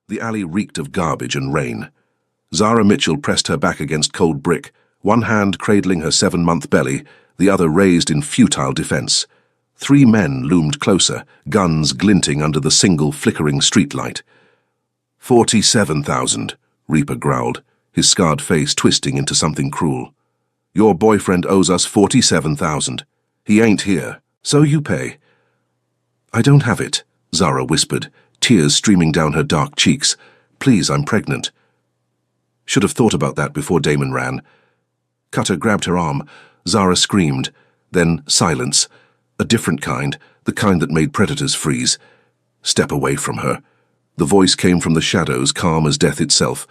The alley reeked of garbage and rain. Zara Mitchell pressed her back against cold brick, one hand cradling her 7-month belly, the other raised in futile defense. 3 men loomed closer, guns glinting under the single flickering streetlight. 47,000, Reaper growled, his scarred face twisting into something cruel. Your boyfriend owes us 47,000. He ain't here, so you pay. I don't have it, Zara whispered, tears streaming down her dark cheeks. Please, I'm pregnant. Should have thought about that before Damon ran. Cutter grabbed her arm. Zara screamed. Then silence. A different kind, the kind that made predators freeze. Step away from her. The voice came from the shadows, calm as death itself.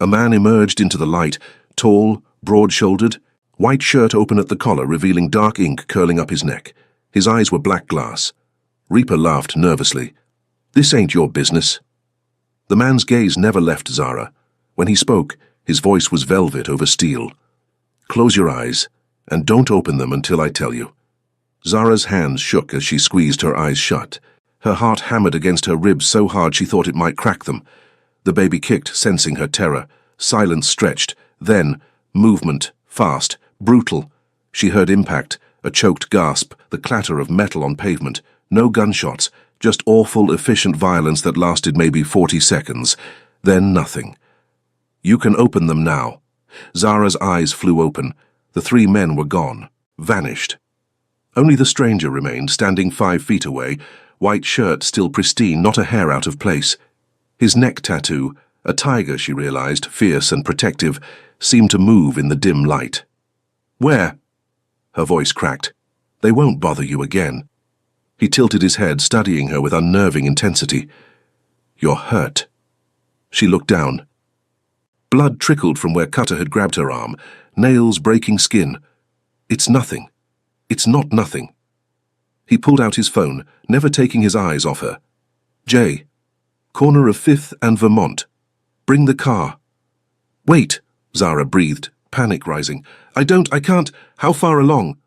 A man emerged into the light, tall, broad-shouldered, white shirt open at the collar, revealing dark ink curling up his neck. His eyes were black glass. Reaper laughed nervously. This ain't your business. The man's gaze never left Zara. When he spoke, his voice was velvet over steel. Close your eyes, and don't open them until I tell you. Zara's hands shook as she squeezed her eyes shut. Her heart hammered against her ribs so hard she thought it might crack them. The baby kicked, sensing her terror. Silence stretched. Then, movement, fast, brutal. She heard impact, a choked gasp, the clatter of metal on pavement. No gunshots, just awful, efficient violence that lasted maybe 40 seconds. Then nothing. You can open them now. Zara's eyes flew open. The 3 men were gone, vanished. Only the stranger remained, standing 5 feet away, white shirt still pristine, not a hair out of place. His neck tattoo, a tiger, she realized, fierce and protective, seemed to move in the dim light. Where? Her voice cracked. They won't bother you again. He tilted his head, studying her with unnerving intensity. You're hurt. She looked down. Blood trickled from where Cutter had grabbed her arm, nails breaking skin. It's nothing. It's not nothing. He pulled out his phone, never taking his eyes off her. Jay, corner of 5th and Vermont. Bring the car. Wait, Zara breathed, panic rising. I can't. How far along?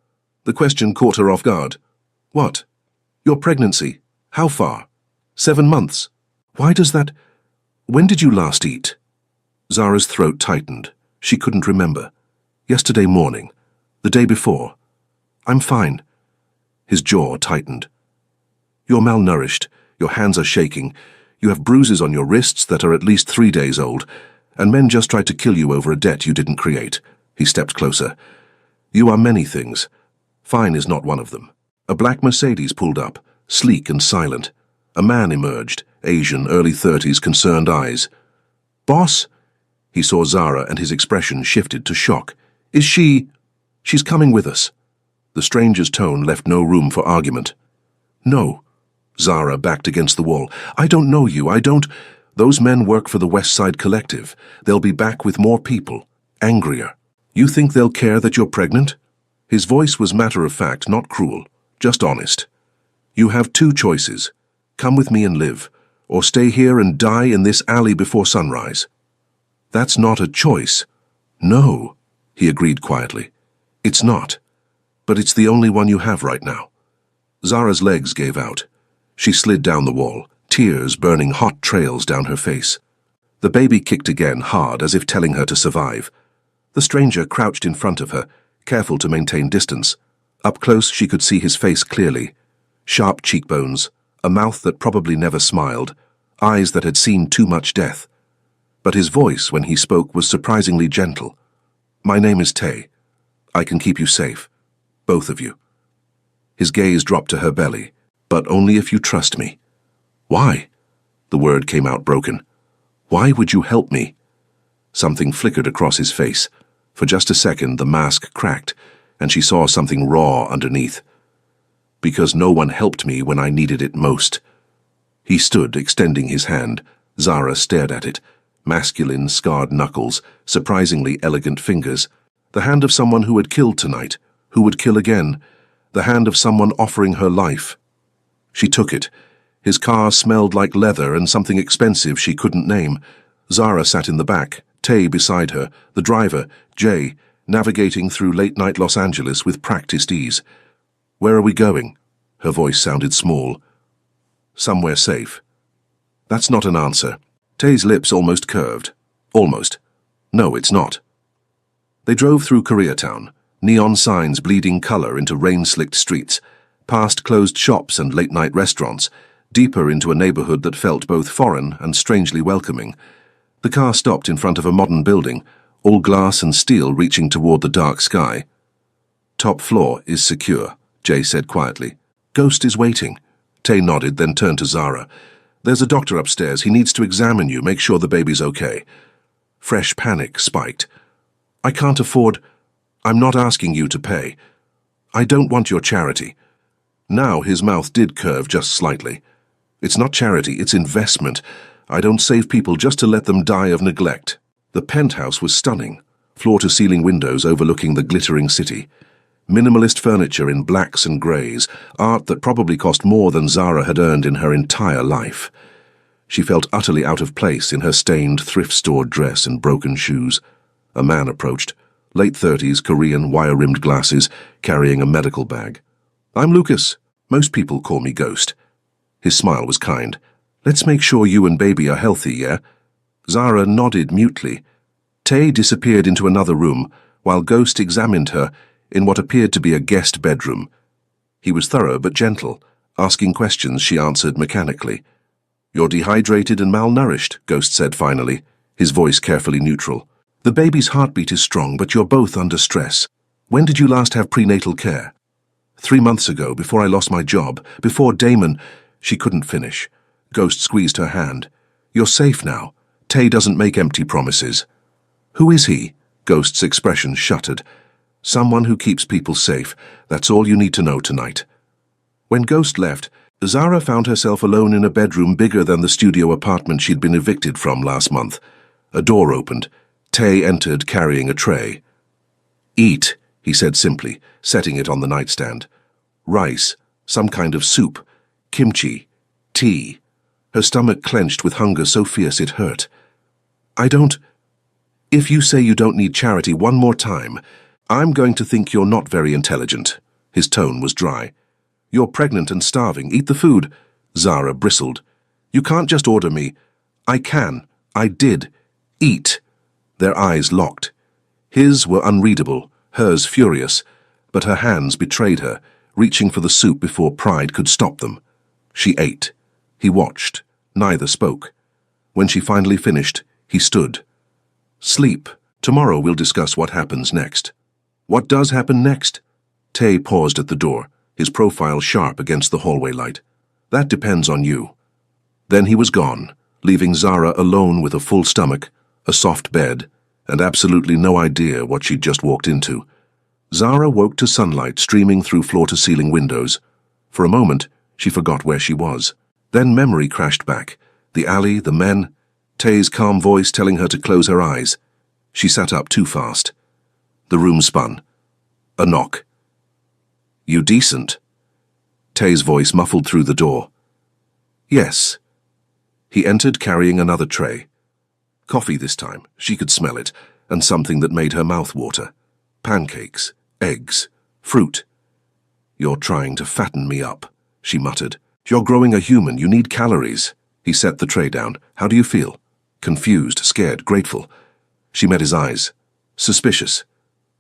The question caught her off guard. What? Your pregnancy. How far? 7 months. Why does that... When did you last eat? Zara's throat tightened. She couldn't remember. Yesterday morning. The day before. I'm fine. His jaw tightened. You're malnourished. Your hands are shaking. You have bruises on your wrists that are at least 3 days old, and men just tried to kill you over a debt you didn't create. He stepped closer. You are many things. Fine is not one of them. A black Mercedes pulled up, sleek and silent. A man emerged, Asian, early 30s, concerned eyes. Boss? He saw Zara and his expression shifted to shock. Is she... She's coming with us. The stranger's tone left no room for argument. No. Zara backed against the wall. I don't know you, I don't... Those men work for the West Side Collective. They'll be back with more people, angrier. You think they'll care that you're pregnant? His voice was matter-of-fact, not cruel, just honest. You have 2 choices. Come with me and live, or stay here and die in this alley before sunrise. That's not a choice. No, he agreed quietly. It's not. But it's the only one you have right now. Zara's legs gave out. She slid down the wall, tears burning hot trails down her face. The baby kicked again, hard, as if telling her to survive. The stranger crouched in front of her, careful to maintain distance. Up close, she could see his face clearly. Sharp cheekbones, a mouth that probably never smiled, eyes that had seen too much death. But his voice, when he spoke, was surprisingly gentle. My name is Tay. I can keep you safe. Both of you. His gaze dropped to her belly. But only if you trust me. Why? The word came out broken. Why would you help me? Something flickered across his face. For just a second, the mask cracked, and she saw something raw underneath. Because no one helped me when I needed it most. He stood, extending his hand. Zara stared at it. Masculine, scarred knuckles, surprisingly elegant fingers. The hand of someone who had killed tonight, who would kill again. The hand of someone offering her life. She took it. His car smelled like leather and something expensive she couldn't name. Zara sat in the back, Tay beside her, the driver, Jay, navigating through late-night Los Angeles with practiced ease. Where are we going? Her voice sounded small. Somewhere safe. That's not an answer. Tay's lips almost curved. Almost. No, it's not. They drove through Koreatown, neon signs bleeding color into rain-slicked streets, past closed shops and late-night restaurants, deeper into a neighborhood that felt both foreign and strangely welcoming. The car stopped in front of a modern building, all glass and steel reaching toward the dark sky. "Top floor is secure," Jay said quietly. "Ghost is waiting." Tay nodded, then turned to Zara. "There's a doctor upstairs. He needs to examine you, make sure the baby's okay." Fresh panic spiked. "I can't afford... I'm not asking you to pay. I don't want your charity." Now his mouth did curve just slightly. "It's not charity, it's investment. I don't save people just to let them die of neglect." The penthouse was stunning, floor-to-ceiling windows overlooking the glittering city. Minimalist furniture in blacks and greys, art that probably cost more than Zara had earned in her entire life. She felt utterly out of place in her stained thrift-store dress and broken shoes. A man approached, late 30s, Korean, wire-rimmed glasses, carrying a medical bag. "I'm Lucas. Most people call me Ghost." His smile was kind. "Let's make sure you and baby are healthy, yeah?" Zara nodded mutely. Tay disappeared into another room, while Ghost examined her in what appeared to be a guest bedroom. He was thorough but gentle. Asking questions, she answered mechanically. "You're dehydrated and malnourished," Ghost said finally, his voice carefully neutral. "The baby's heartbeat is strong, but you're both under stress. When did you last have prenatal care?" 3 months ago, before I lost my job, before Damon..." She couldn't finish. Ghost squeezed her hand. "You're safe now. Tay doesn't make empty promises." "Who is he?" Ghost's expression shuttered. "Someone who keeps people safe. That's all you need to know tonight." When Ghost left, Zara found herself alone in a bedroom bigger than the studio apartment she'd been evicted from last month. A door opened. Tay entered carrying a tray. "Eat," he said simply, setting it on the nightstand. Rice, some kind of soup, kimchi, tea. Her stomach clenched with hunger so fierce it hurt. "I don't... If you say you don't need charity one more time, I'm going to think you're not very intelligent." His tone was dry. "You're pregnant and starving. Eat the food." Zara bristled. "You can't just order me." "I can. I did. Eat." Their eyes locked. His were unreadable, hers furious, but her hands betrayed her, reaching for the soup before pride could stop them. She ate. He watched. Neither spoke. When she finally finished, he stood. "Sleep. Tomorrow we'll discuss what happens next." "What does happen next?" Tay paused at the door, his profile sharp against the hallway light. "That depends on you." Then he was gone, leaving Zara alone with a full stomach, a soft bed, and absolutely no idea what she'd just walked into. Zara woke to sunlight streaming through floor-to-ceiling windows. For a moment, she forgot where she was. Then memory crashed back. The alley, the men, Tay's calm voice telling her to close her eyes. She sat up too fast. The room spun. A knock. "You decent?" Tay's voice muffled through the door. "Yes." He entered carrying another tray. Coffee this time, she could smell it, and something that made her mouth water. Pancakes, eggs, fruit. "You're trying to fatten me up," she muttered. "You're growing a human, you need calories." He set the tray down. "How do you feel?" Confused, scared, grateful. She met his eyes. "Suspicious."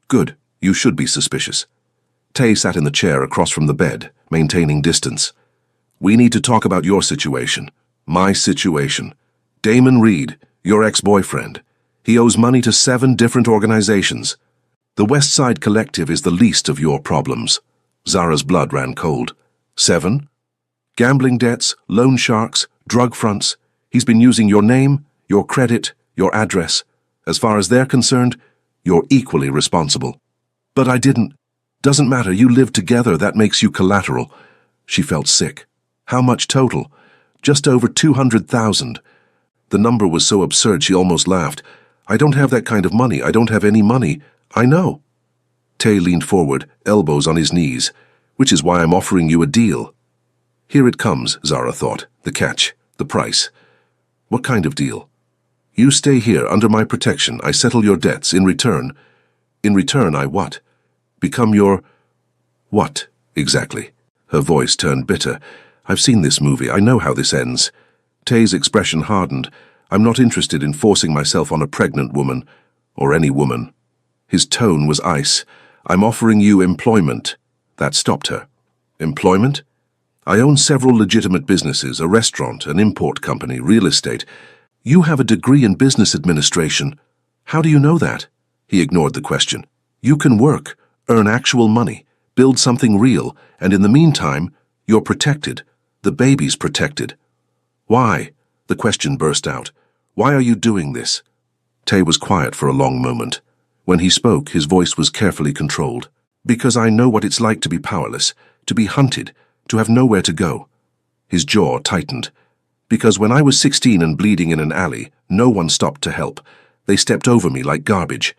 "Good, you should be suspicious." Tay sat in the chair across from the bed, maintaining distance. "We need to talk about your situation. My situation. Damon Reed, your ex-boyfriend. He owes money to 7 different organizations. The West Side Collective is the least of your problems." Zara's blood ran cold. 7? Gambling debts, loan sharks, drug fronts. He's been using your name, your credit, your address. As far as they're concerned, you're equally responsible. "But I didn't." "Doesn't matter, you lived together, that makes you collateral." She felt sick. "How much total?" "Just over 200,000. The number was so absurd she almost laughed. "I don't have that kind of money. I don't have any money." "I know." Tay leaned forward, elbows on his knees. "Which is why I'm offering you a deal." Here it comes, Zara thought. The catch. The price. "What kind of deal?" "You stay here under my protection. I settle your debts. In return..." "In return, I what?" "Become your..." "What, exactly?" Her voice turned bitter. "I've seen this movie. I know how this ends." Tay's expression hardened. I'm not interested in forcing myself on a pregnant woman, or any woman. His tone was ice. I'm offering you employment. That stopped her. Employment? I own several legitimate businesses, a restaurant, an import company, real estate. You have a degree in business administration. How do you know that? He ignored the question. You can work, earn actual money, build something real, and in the meantime, you're protected. The baby's protected. Why? The question burst out. Why are you doing this? Tay was quiet for a long moment. When he spoke, his voice was carefully controlled. Because I know what it's like to be powerless, to be hunted, to have nowhere to go. His jaw tightened. Because when I was 16 and bleeding in an alley, no one stopped to help. They stepped over me like garbage.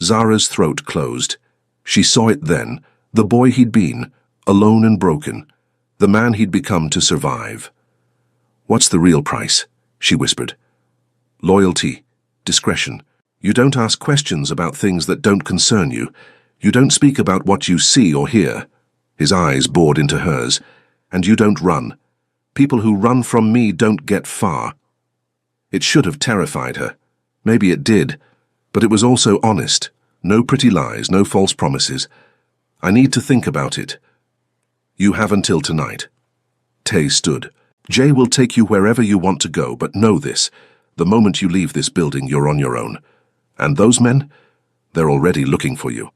Zara's throat closed. She saw it then, the boy he'd been, alone and broken, the man he'd become to survive. What's the real price? She whispered. Loyalty, discretion. You don't ask questions about things that don't concern you. You don't speak about what you see or hear. His eyes bored into hers. And you don't run. People who run from me don't get far. It should have terrified her. Maybe it did. But it was also honest. No pretty lies, no false promises. I need to think about it. You have until tonight. Tay stood. Jay will take you wherever you want to go, but know this. The moment you leave this building, you're on your own. And those men? They're already looking for you.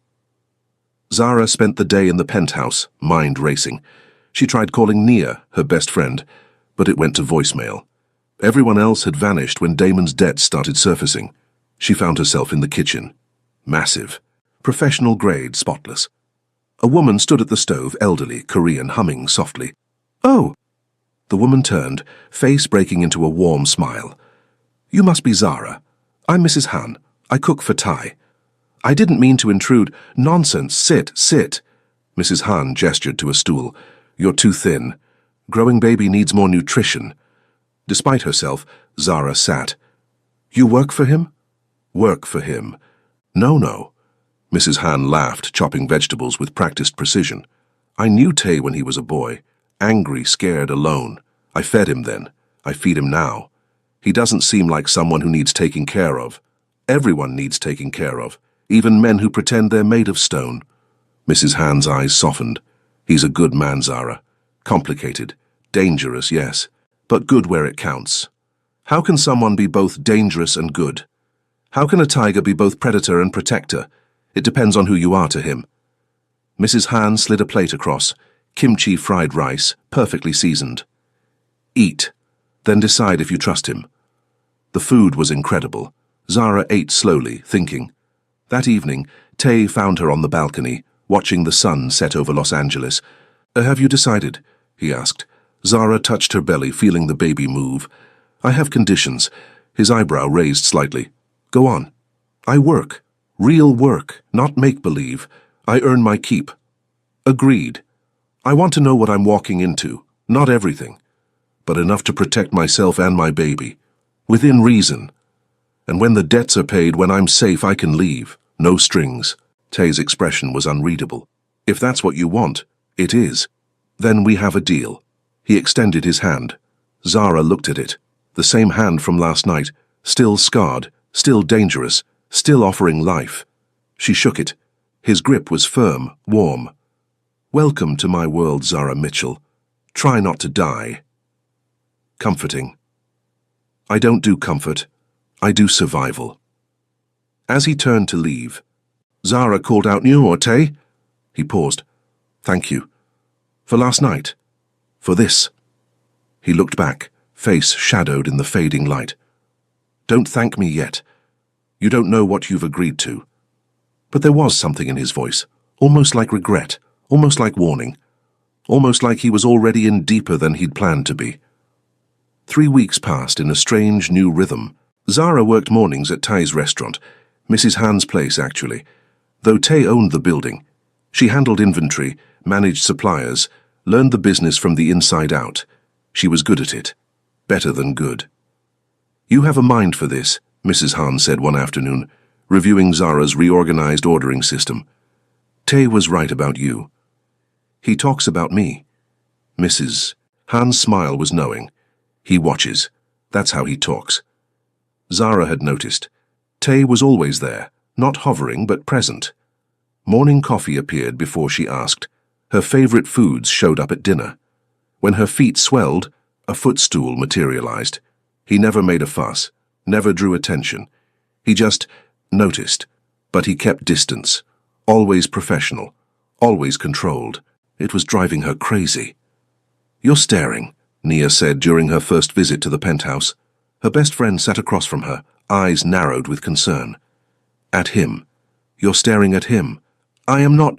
Zara spent the day in the penthouse, mind racing. She tried calling Nia, her best friend, but it went to voicemail. Everyone else had vanished when Damon's debts started surfacing. She found herself in the kitchen. Massive. Professional grade, spotless. A woman stood at the stove, elderly, Korean, humming softly. Oh! The woman turned, face breaking into a warm smile. You must be Zara. I'm Mrs. Han. I cook for Thai. I didn't mean to intrude. Nonsense. Sit, sit. Mrs. Han gestured to a stool. You're too thin. Growing baby needs more nutrition. Despite herself, Zara sat. You work for him? Work for him. No. Mrs. Han laughed, chopping vegetables with practiced precision. I knew Tay when he was a boy. Angry, scared, alone. I fed him then. I feed him now. He doesn't seem like someone who needs taking care of. Everyone needs taking care of, even men who pretend they're made of stone. Mrs. Han's eyes softened. He's a good man, Zara. Complicated. Dangerous, yes, but good where it counts. How can someone be both dangerous and good? How can a tiger be both predator and protector? It depends on who you are to him. Mrs. Han slid a plate across. Kimchi fried rice, perfectly seasoned. Eat, then decide if you trust him. The food was incredible. Zara ate slowly, thinking. That evening, Tay found her on the balcony, watching the sun set over Los Angeles. Have you decided? He asked. Zara touched her belly, feeling the baby move. I have conditions. His eyebrow raised slightly. Go on. I work. Real work, not make-believe. I earn my keep. Agreed. I want to know what I'm walking into. Not everything, but enough to protect myself and my baby. Within reason. And when the debts are paid, when I'm safe, I can leave. No strings. Tay's expression was unreadable. If that's what you want, it is. Then we have a deal. He extended his hand. Zara looked at it. The same hand from last night, still scarred, still dangerous, still offering life. She shook it. His grip was firm, warm. Welcome to my world, Zara Mitchell. Try not to die. Comforting. I don't do comfort. I do survival. As he turned to leave, Zara called out, "You or Tay?" He paused. Thank you. For last night. For this. He looked back, face shadowed in the fading light. Don't thank me yet. You don't know what you've agreed to. But there was something in his voice, almost like regret, almost like warning, almost like he was already in deeper than he'd planned to be. 3 weeks passed in a strange new rhythm. Zara worked mornings at Tay's restaurant, Mrs. Han's place actually. Though Tay owned the building, she handled inventory, managed suppliers, learned the business from the inside out. She was good at it. Better than good. You have a mind for this, Mrs. Han said one afternoon, reviewing Zara's reorganized ordering system. Tay was right about you. He talks about me. Mrs. Han's smile was knowing. He watches. That's how he talks. Zara had noticed. Tay was always there, not hovering but present. Morning coffee appeared before she asked. Her favorite foods showed up at dinner. When her feet swelled, a footstool materialized. He never made a fuss, never drew attention. He just noticed, but he kept distance, always professional, always controlled. It was driving her crazy. "You're staring," Nia said during her first visit to the penthouse. Her best friend sat across from her, eyes narrowed with concern. "At him. You're staring at him." "I am not—"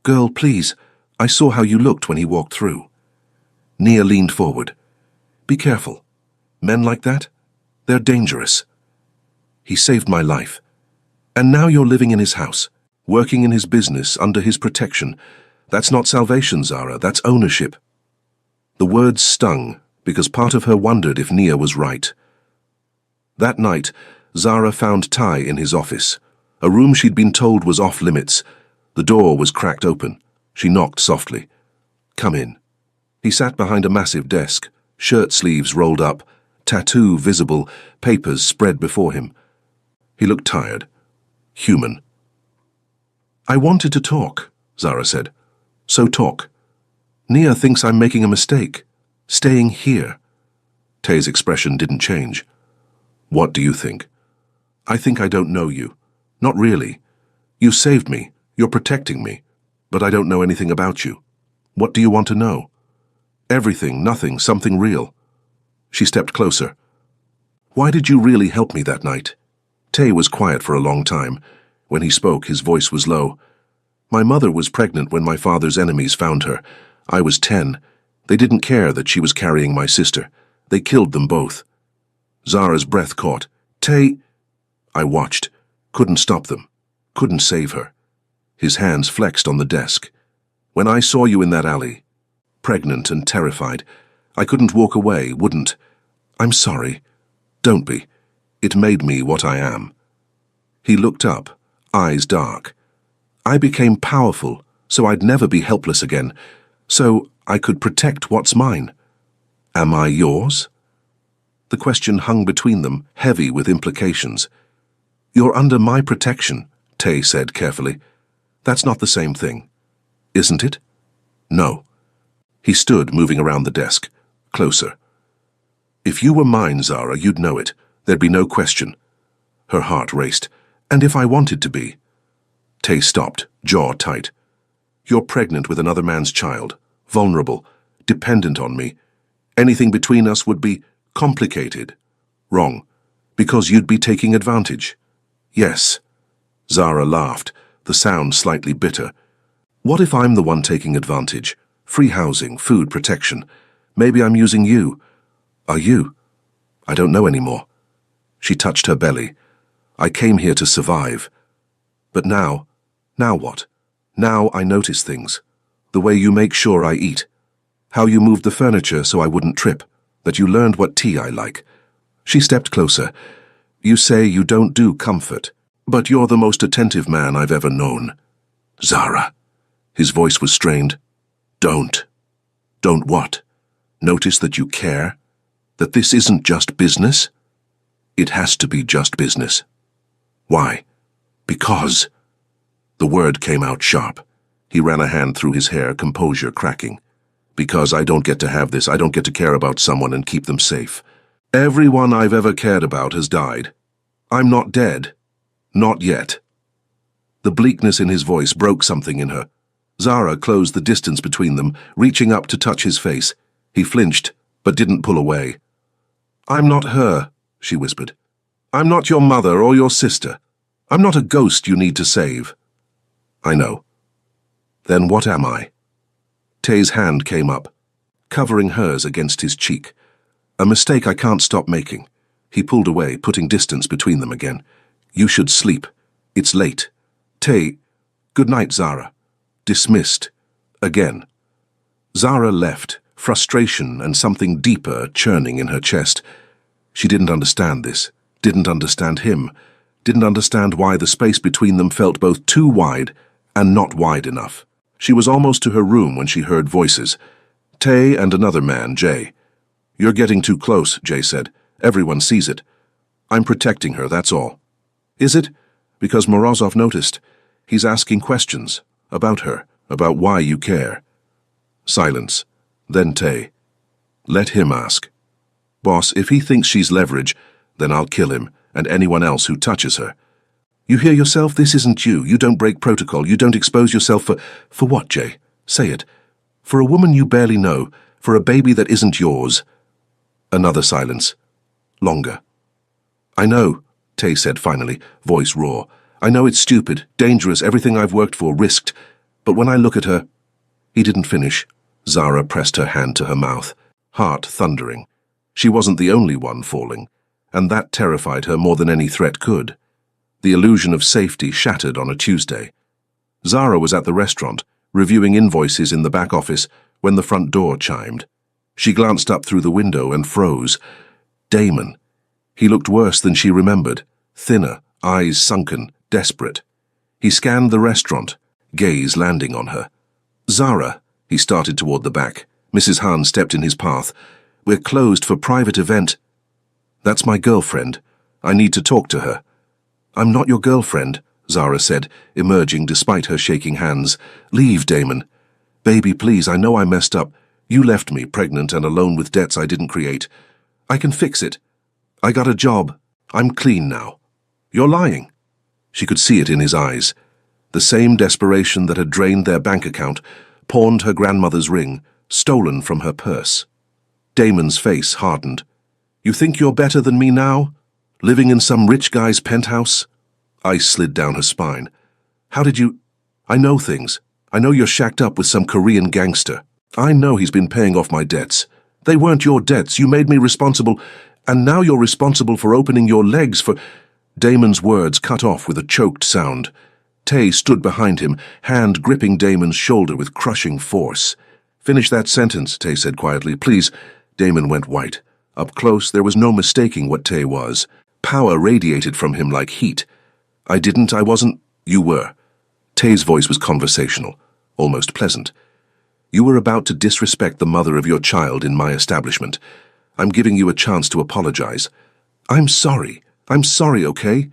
"Girl, please. I saw how you looked when he walked through." Nia leaned forward. "Be careful. Men like that, they're dangerous. He saved my life. And now you're living in his house, working in his business, under his protection. That's not salvation, Zara, that's ownership." The words stung, because part of her wondered if Nia was right. That night, Zara found Ty in his office, a room she'd been told was off limits. The door was cracked open. She knocked softly. "Come in." He sat behind a massive desk, shirt sleeves rolled up, tattoo visible, papers spread before him. He looked tired, human. "I wanted to talk," Zara said. "So talk. Nia thinks I'm making a mistake, staying here." Tay's expression didn't change. "What do you think?" "I think I don't know you. Not really. You saved me, you're protecting me, but I don't know anything about you. What do you want to know?" "Everything, nothing, something real." She stepped closer. "Why did you really help me that night?" Tay was quiet for a long time. When he spoke, his voice was low. "My mother was pregnant when my father's enemies found her. I was 10. They didn't care that she was carrying my sister. They killed them both." Zara's breath caught. "Tay—" "I watched. Couldn't stop them. Couldn't save her." His hands flexed on the desk. "When I saw you in that alley, pregnant and terrified, I couldn't walk away, wouldn't. I'm sorry. Don't be. It made me what I am." He looked up, eyes dark. "I became powerful, so I'd never be helpless again, so I could protect what's mine. Am I yours?" The question hung between them, heavy with implications. "You're under my protection," Tay said carefully. "That's not the same thing. Isn't it?" "No." He stood, moving around the desk, closer. "If you were mine, Zara, you'd know it. There'd be no question." Her heart raced. "And if I wanted to be?" Tay stopped, jaw tight. "You're pregnant with another man's child, vulnerable, dependent on me. Anything between us would be complicated." "Wrong. Because you'd be taking advantage." "Yes." Zara laughed, the sound slightly bitter. "What if I'm the one taking advantage? Free housing, food, protection. Maybe I'm using you. Are you? I don't know anymore." She touched her belly. "I came here to survive. But now what? Now I notice things. The way you make sure I eat. How you moved the furniture so I wouldn't trip. That you learned what tea I like." She stepped closer. "You say you don't do comfort, but you're the most attentive man I've ever known." "Zara." His voice was strained. "Don't. Don't what? Notice that you care? That this isn't just business?" "It has to be just business." "Why?" "Because." The word came out sharp. He ran a hand through his hair, composure cracking. "Because I don't get to have this. I don't get to care about someone and keep them safe. Everyone I've ever cared about has died. I'm not dead. Not yet." The bleakness in his voice broke something in her. Zara closed the distance between them, reaching up to touch his face. He flinched, but didn't pull away. "I'm not her," she whispered. "I'm not your mother or your sister. I'm not a ghost you need to save." "I know." "Then what am I?" Tay's hand came up, covering hers against his cheek. "A mistake I can't stop making." He pulled away, putting distance between them again. "You should sleep. It's late." Tay— "Good night, Zara." Dismissed. Again. Zara left, frustration and something deeper churning in her chest. She didn't understand this, didn't understand him, didn't understand why the space between them felt both too wide and not wide enough. She was almost to her room when she heard voices. Tay and another man, Jay. "You're getting too close," Jay said. "Everyone sees it." I'm protecting her, that's all. Is it? Because Morozov noticed. He's asking questions. About her. About why you care. Silence. Then Tay. Let him ask. Boss, if he thinks she's leverage, then I'll kill him, and anyone else who touches her. You hear yourself? This isn't you. You don't break protocol. You don't expose yourself for... For what, Jay? Say it. For a woman you barely know. For a baby that isn't yours. Another silence. Longer. I know, Tay said finally, voice raw. I know it's stupid, dangerous, everything I've worked for, risked. But when I look at her... He didn't finish. Zara pressed her hand to her mouth, heart thundering. She wasn't the only one falling, and that terrified her more than any threat could. The illusion of safety shattered on a Tuesday. Zara was at the restaurant, reviewing invoices in the back office, when the front door chimed. She glanced up through the window and froze. Damon. He looked worse than she remembered, thinner, eyes sunken, desperate. He scanned the restaurant, gaze landing on her. Zara, he started toward the back. Mrs. Hahn stepped in his path. We're closed for private event. That's my girlfriend. I need to talk to her. I'm not your girlfriend, Zara said, emerging despite her shaking hands. Leave, Damon. Baby, please, I know I messed up. You left me pregnant and alone with debts I didn't create. I can fix it. I got a job. I'm clean now. You're lying. She could see it in his eyes. The same desperation that had drained their bank account, pawned her grandmother's ring, stolen from her purse. Damon's face hardened. You think you're better than me now? Living in some rich guy's penthouse? Ice slid down her spine. How did you... I know things. I know you're shacked up with some Korean gangster. I know he's been paying off my debts. They weren't your debts. You made me responsible, and now you're responsible for opening your legs for... Damon's words cut off with a choked sound. Tay stood behind him, hand gripping Damon's shoulder with crushing force. Finish that sentence, Tay said quietly. Please. Damon went white. Up close, there was no mistaking what Tay was. Power radiated from him like heat. I wasn't... You were. Tay's voice was conversational, almost pleasant. You were about to disrespect the mother of your child in my establishment. I'm giving you a chance to apologize. I'm sorry, okay?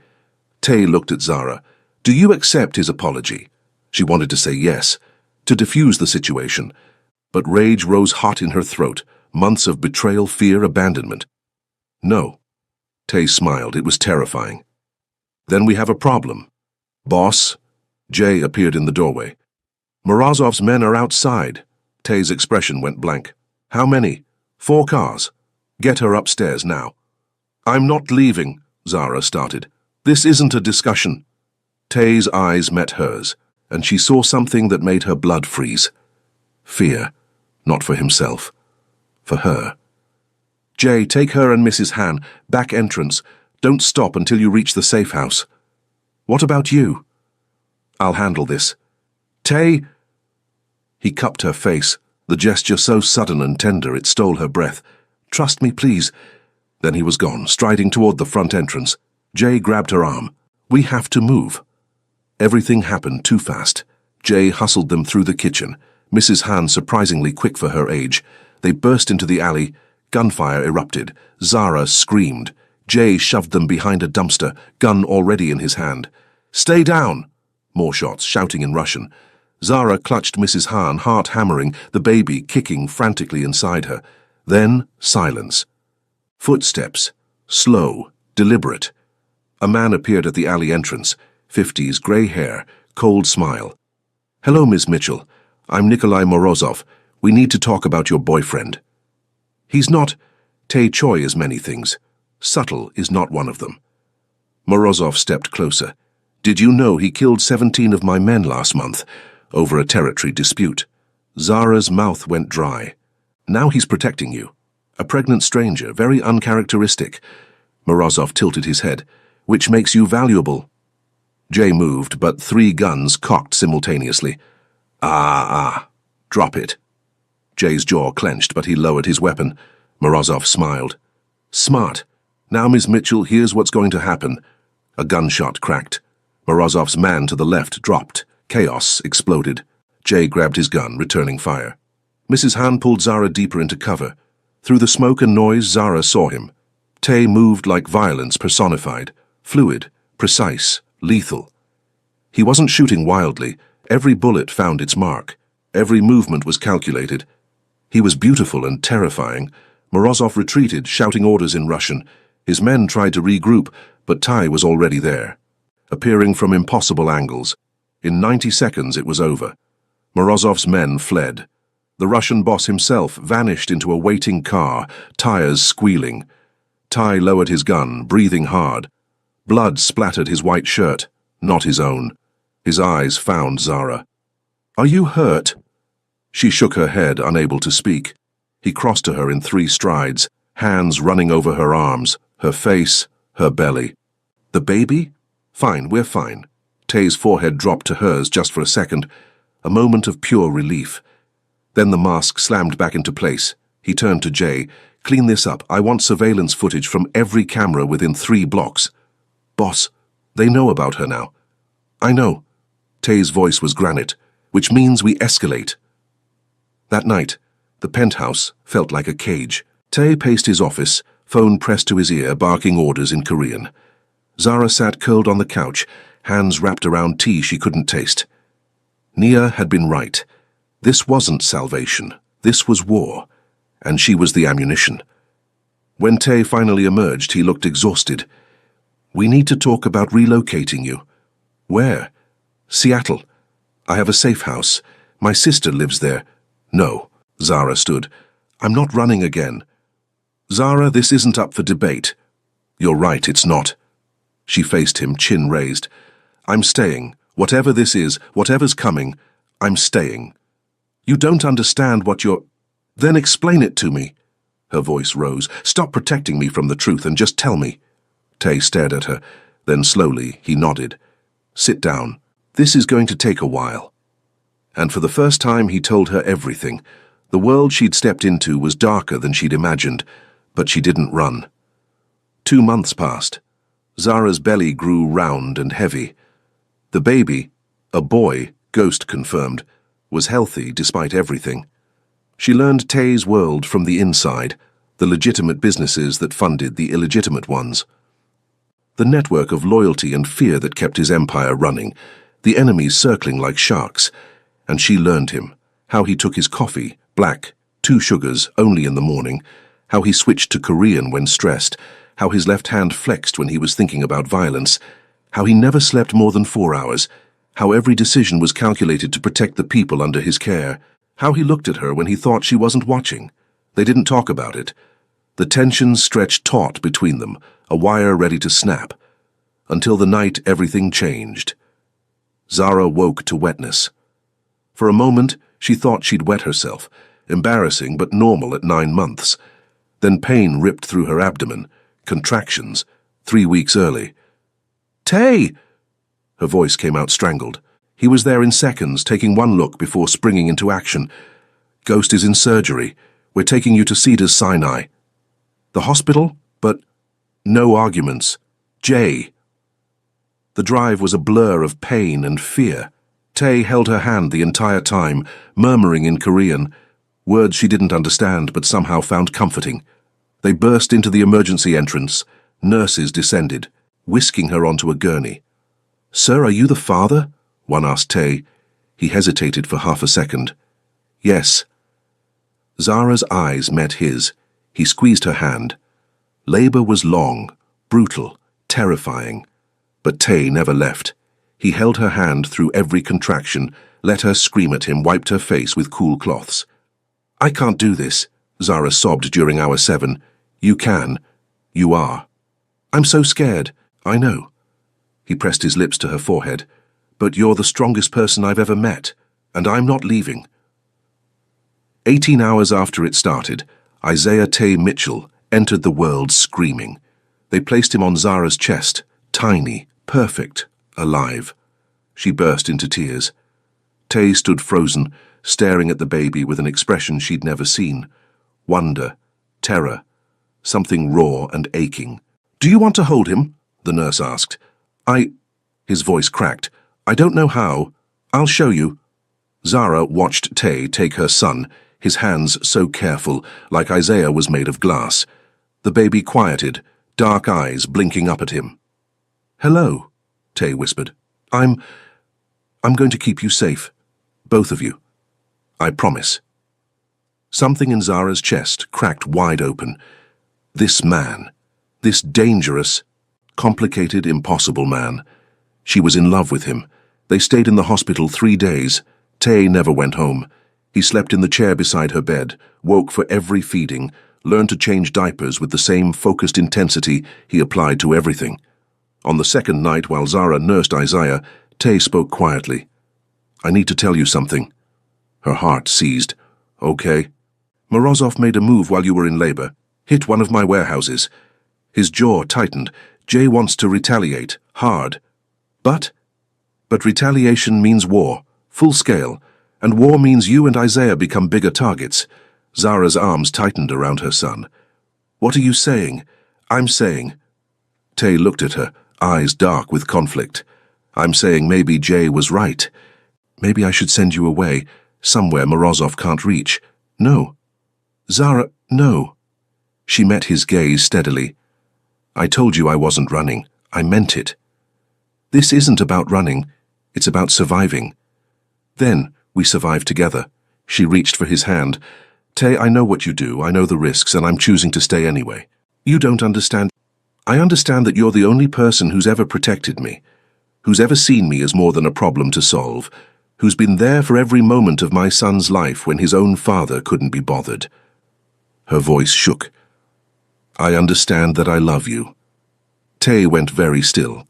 Tay looked at Zara. Do you accept his apology? She wanted to say yes, to defuse the situation. But rage rose hot in her throat, months of betrayal, fear, abandonment. No. Tay smiled. It was terrifying. Then we have a problem. Boss? Jay appeared in the doorway. Morozov's men are outside. Tay's expression went blank. How many? 4 cars. Get her upstairs now. I'm not leaving, Zara started. This isn't a discussion. Tay's eyes met hers, and she saw something that made her blood freeze. Fear. Not for himself. For her. Jay, take her and Mrs. Han. Back entrance. Don't stop until you reach the safe house. What about you? I'll handle this. Tay... He cupped her face, the gesture so sudden and tender it stole her breath. Trust me, please. Then he was gone, striding toward the front entrance. Jay grabbed her arm. We have to move. Everything happened too fast. Jay hustled them through the kitchen, Mrs. Han surprisingly quick for her age. They burst into the alley. Gunfire erupted. Zara screamed. Jay shoved them behind a dumpster, gun already in his hand. Stay down! More shots, shouting in Russian. Zara clutched Mrs. Han, heart hammering, the baby kicking frantically inside her. Then silence. Footsteps. Slow, deliberate. A man appeared at the alley entrance. 50s, grey hair, cold smile. Hello, Miss Mitchell. I'm Nikolai Morozov. We need to talk about your boyfriend. He's not... Tay Choi is many things. Subtle is not one of them. Morozov stepped closer. Did you know he killed 17 of my men last month, over a territory dispute? Zara's mouth went dry. Now he's protecting you. A pregnant stranger, very uncharacteristic. Morozov tilted his head. Which makes you valuable. Jay moved, but 3 guns cocked simultaneously. Drop it. Jay's jaw clenched, but he lowered his weapon. Morozov smiled. Smart. Now, Miss Mitchell, here's what's going to happen. A gunshot cracked. Morozov's man to the left dropped. Chaos exploded. Jay grabbed his gun, returning fire. Mrs. Han pulled Zara deeper into cover. Through the smoke and noise, Zara saw him. Tay moved like violence personified, fluid, precise, lethal. He wasn't shooting wildly. Every bullet found its mark. Every movement was calculated. He was beautiful and terrifying. Morozov retreated, shouting orders in Russian. His men tried to regroup, but Tay was already there, appearing from impossible angles. In 90 seconds it was over. Morozov's men fled. The Russian boss himself vanished into a waiting car, tires squealing. Tay lowered his gun, breathing hard. Blood splattered his white shirt, not his own. His eyes found Zara. "Are you hurt?" She shook her head, unable to speak. He crossed to her in 3 strides, hands running over her arms, her face, her belly. "The baby? Fine, we're fine." Tay's forehead dropped to hers just for a second, a moment of pure relief. Then the mask slammed back into place. He turned to Jay. "Clean this up. I want surveillance footage from every camera within 3 blocks. Boss, they know about her now." "I know." Tay's voice was granite. "Which means we escalate." That night, the penthouse felt like a cage. Tay paced his office, phone pressed to his ear, barking orders in Korean. Zara sat curled on the couch, hands wrapped around tea she couldn't taste. Nia had been right. This wasn't salvation. This was war. And she was the ammunition. When Tay finally emerged, he looked exhausted. "We need to talk about relocating you." "Where?" "Seattle. I have a safe house. My sister lives there." "No." Zara stood. "I'm not running again." "Zara, this isn't up for debate." "You're right, it's not." She faced him, chin raised. "I'm staying. Whatever this is, whatever's coming, I'm staying." "You don't understand what you're—" "Then explain it to me." Her voice rose. "Stop protecting me from the truth and just tell me." Tay stared at her. Then slowly, he nodded. "Sit down. This is going to take a while." And for the first time, he told her everything. The world she'd stepped into was darker than she'd imagined, but she didn't run. 2 months passed. Zara's belly grew round and heavy. The baby, a boy, Ghost confirmed, was healthy despite everything. She learned Tay's world from the inside, the legitimate businesses that funded the illegitimate ones. The network of loyalty and fear that kept his empire running, the enemies circling like sharks. And she learned him, how he took his coffee, black, 2 sugars, only in the morning, how he switched to Korean when stressed, how his left hand flexed when he was thinking about violence, how he never slept more than 4 hours, how every decision was calculated to protect the people under his care, how he looked at her when he thought she wasn't watching. They didn't talk about it. The tension stretched taut between them, a wire ready to snap. Until the night everything changed. Zara woke to wetness. For a moment, she thought she'd wet herself, embarrassing but normal at 9 months. Then pain ripped through her abdomen, contractions, 3 weeks early. "Tay!" Her voice came out strangled. He was there in seconds, taking one look before springing into action. "Ghost is in surgery. We're taking you to Cedars-Sinai." "The hospital? But—" "No arguments. Jay." The drive was a blur of pain and fear. Tay held her hand the entire time, murmuring in Korean, words she didn't understand but somehow found comforting. They burst into the emergency entrance. Nurses descended, whisking her onto a gurney. "Sir, are you the father?" one asked Tay. He hesitated for half a second. "Yes." Zara's eyes met his. He squeezed her hand. Labor was long, brutal, terrifying. But Tay never left. He held her hand through every contraction, let her scream at him, wiped her face with cool cloths. "I can't do this," Zara sobbed during hour 7. "You can. You are." "I'm so scared." "I know." He pressed his lips to her forehead. "But you're the strongest person I've ever met, and I'm not leaving." 18 hours after it started, Isaiah Tay Mitchell entered the world screaming. They placed him on Zara's chest, tiny, perfect, alive. She burst into tears. Tay stood frozen, staring at the baby with an expression she'd never seen. Wonder, terror, something raw and aching. "Do you want to hold him?" the nurse asked. His voice cracked. "I don't know how. I'll show you." Zara watched Tay take her son, his hands so careful, like Isaiah was made of glass. The baby quieted, dark eyes blinking up at him. "Hello," Tay whispered. I'm going to keep you safe. Both of you. I promise." Something in Zara's chest cracked wide open. This man. This dangerous, complicated, impossible man. She was in love with him. They stayed in the hospital 3 days. Tay never went home. He slept in the chair beside her bed, woke for every feeding, learned to change diapers with the same focused intensity he applied to everything. On the second night, while Zara nursed Isaiah, Tay spoke quietly. "I need to tell you something." Her heart seized. "Okay." "Morozov made a move while you were in labor. Hit one of my warehouses." His jaw tightened. "Jay wants to retaliate. Hard. But retaliation means war. Full scale. And war means you and Isaiah become bigger targets." Zara's arms tightened around her son. "What are you saying?" "I'm saying..." Tay looked at her, eyes dark with conflict. "I'm saying maybe Jay was right. Maybe I should send you away, somewhere Morozov can't reach." "No." "Zara, no." She met his gaze steadily. "I told you I wasn't running. I meant it. This isn't about running. It's about surviving. Then we survive together." She reached for his hand. "Tay, I know what you do. I know the risks, and I'm choosing to stay anyway. You don't understand. I understand that you're the only person who's ever protected me, who's ever seen me as more than a problem to solve, who's been there for every moment of my son's life when his own father couldn't be bothered." Her voice shook. "I understand that I love you." Tay went very still.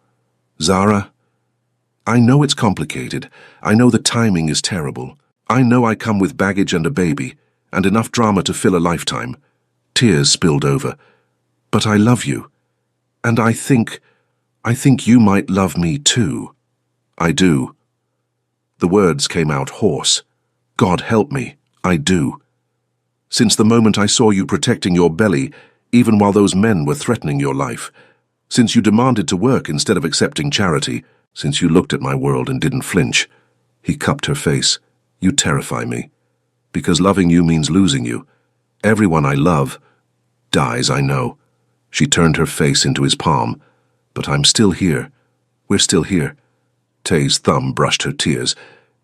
"Zara, I know it's complicated. I know the timing is terrible. I know I come with baggage and a baby, and enough drama to fill a lifetime." Tears spilled over. "But I love you. And I think you might love me too." "I do." The words came out hoarse. "God help me, I do. Since the moment I saw you protecting your belly, even while those men were threatening your life. Since you demanded to work instead of accepting charity. Since you looked at my world and didn't flinch." He cupped her face. "You terrify me. Because loving you means losing you. Everyone I love dies, I know." She turned her face into his palm. "But I'm still here. We're still here." Tay's thumb brushed her tears.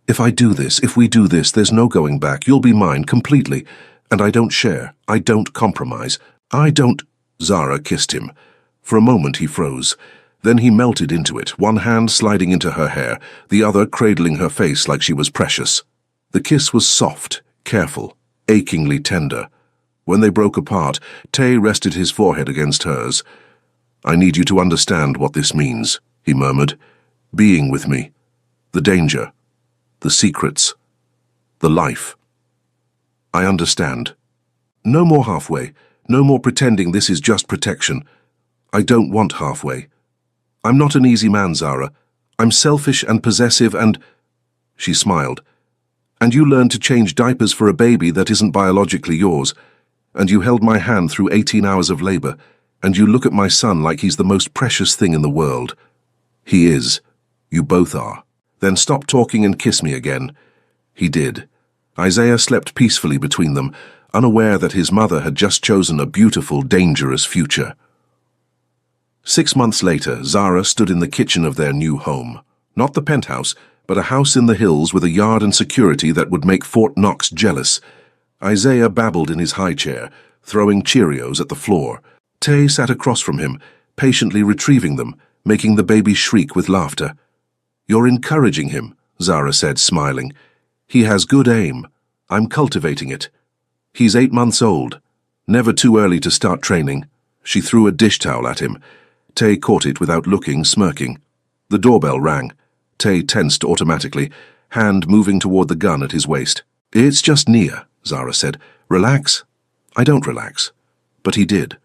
If we do this, there's no going back. You'll be mine completely. And I don't share. I don't compromise. I don't..." Zara kissed him. For a moment he froze. Then he melted into it, one hand sliding into her hair, the other cradling her face like she was precious. The kiss was soft, careful, achingly tender. When they broke apart, Tay rested his forehead against hers. "I need you to understand what this means," he murmured. "Being with me. The danger. The secrets. The life. I understand. No more halfway. No more pretending this is just protection. I don't want halfway. I'm not an easy man, Zara. I'm selfish and possessive and..." She smiled. "And you learned to change diapers for a baby that isn't biologically yours. And you held my hand through 18 hours of labor. And you look at my son like he's the most precious thing in the world. He is. You both are. Then stop talking and kiss me again." He did. Isaiah slept peacefully between them, unaware that his mother had just chosen a beautiful, dangerous future. 6 months later, Zara stood in the kitchen of their new home. Not the penthouse, but a house in the hills with a yard and security that would make Fort Knox jealous. Isaiah babbled in his high chair, throwing Cheerios at the floor. Tay sat across from him, patiently retrieving them, making the baby shriek with laughter. "You're encouraging him," Zara said, smiling. "He has good aim. I'm cultivating it. He's 8 months old. Never too early to start training." She threw a dish towel at him. Tay caught it without looking, smirking. The doorbell rang. Tay tensed automatically, hand moving toward the gun at his waist. "It's just Nia," Zara said. "Relax." "I don't relax." But he did.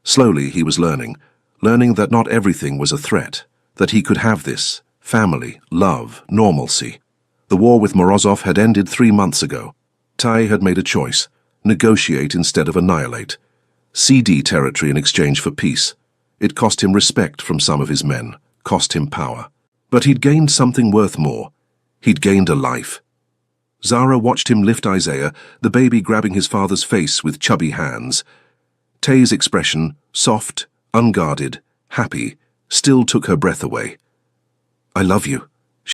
Slowly he was learning that not everything was a threat, that he could have this, family, love, normalcy. The war with Morozov had ended 3 months ago. Tay had made a choice, negotiate instead of annihilate. CD territory in exchange for peace. It cost him respect from some of his men, cost him power. But he'd gained something worth more. He'd gained a life. Zara watched him lift Isaiah, the baby grabbing his father's face with chubby hands. Tay's expression, soft, unguarded, happy, still took her breath away. "I love you,"